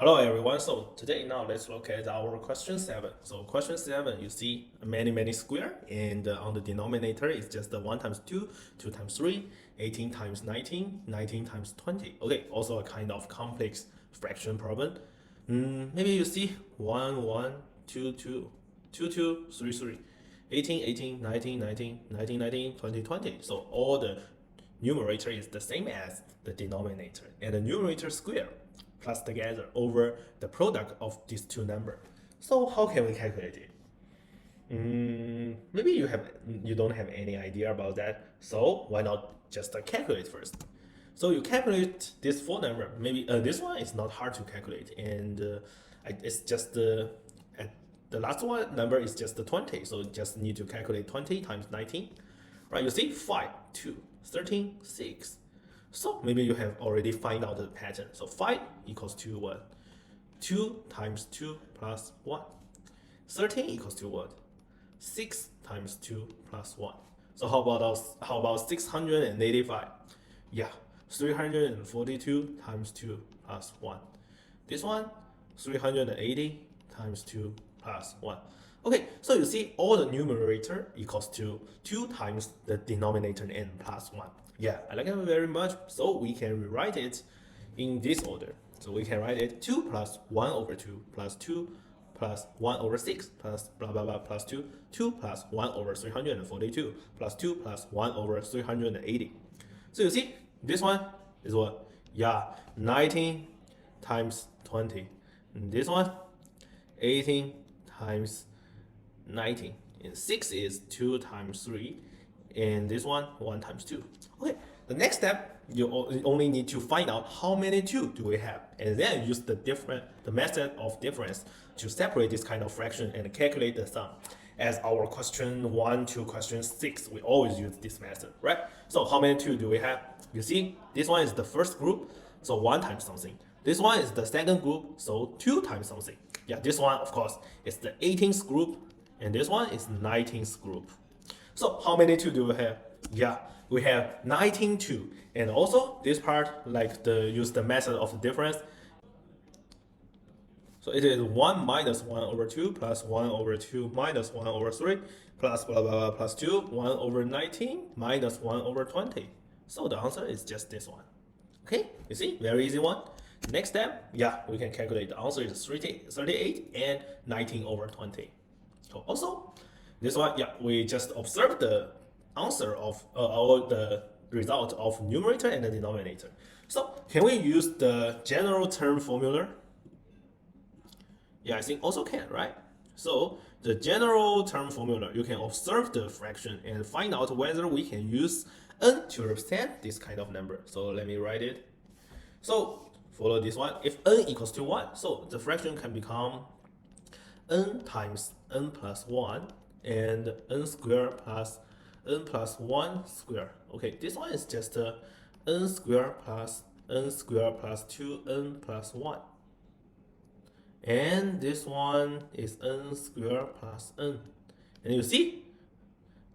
Hello everyone, so today now let's look at our question 7. So question 7, you see many square, and on the denominator it's just 1 times 2, 2 times 3, 18 times 19, 19 times 20. Okay, also a kind of complex fraction problem. Maybe you see 1, 1, 2, 2, 2, 2, 3, 3, 18, 18, 19, 19, 19, 19, 20, 20. So all the numerator is the same as the denominator, and the numerator square plus together over the product of these two numbers. So how can we calculate it? Maybe you don't have any idea about that. So why not just calculate first? So you calculate this four number. Maybe this one is not hard to calculate, and it's just the last one number is just the 20. So you just need to calculate 20 times 19, right? You see 5, 2, 13, 6. So maybe you have already find out the pattern. So 5 equals to what? 2 times 2 plus 1. 13 equals to what? 6 times 2 plus 1. So how about 685? Yeah, 342 times 2 plus 1. This one, 380 times 2 plus 1. Okay, so you see all the numerator equals to 2 times the denominator n plus 1. Yeah, I like it very much, so we can rewrite it in this order. So we can write it 2 plus 1 over 2 plus 2 plus 1 over 6 plus blah blah blah plus 2, 2 plus 1 over 342 plus 2 plus 1 over 380. So you see, this one is what? Yeah, 19 times 20. And this one, 18 times 19. And 6 is 2 times 3. And this one, 1 times 2. Okay, the next step, you only need to find out how many 2 do we have, and then use the method of difference to separate this kind of fraction and calculate the sum. As our question 1 to question 6, we always use this method, right? So how many 2 do we have? You see, this one is the first group, so 1 times something. This one is the second group, so 2 times something. Yeah, this one, of course, is the 18th group, and this one is 19th group. So how many 2 do we have? Yeah, we have 19 2. And also this part, like use the method of the difference. So it is 1 minus 1 over 2 plus 1 over 2 minus 1 over 3 plus blah blah blah plus 2, 1 over 19 minus 1 over 20. So the answer is just this one. Okay, you see, very easy one. Next step, yeah, we can calculate the answer is 38 and 19 over 20. So also, this one, yeah, we just observed the answer of the result of numerator and the denominator. So can we use the general term formula? Yeah, I think also can, right? So the general term formula, you can observe the fraction and find out whether we can use n to represent this kind of number. So let me write it. So follow this one. If n equals to 1, so the fraction can become n times n plus 1 and n squared plus n plus 1 squared. Okay, this one is just n squared plus 2n plus 1. And this one is n squared plus n. And you see,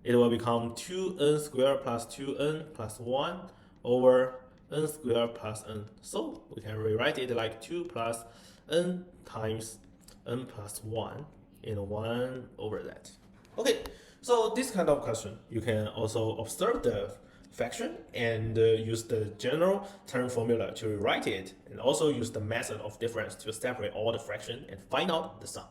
it will become 2n squared plus 2n plus 1 over n squared plus n. So we can rewrite it like 2 plus n times n plus 1 and 1 over that. Okay, so this kind of question, you can also observe the fraction and use the general term formula to rewrite it, and also use the method of difference to separate all the fraction and find out the sum.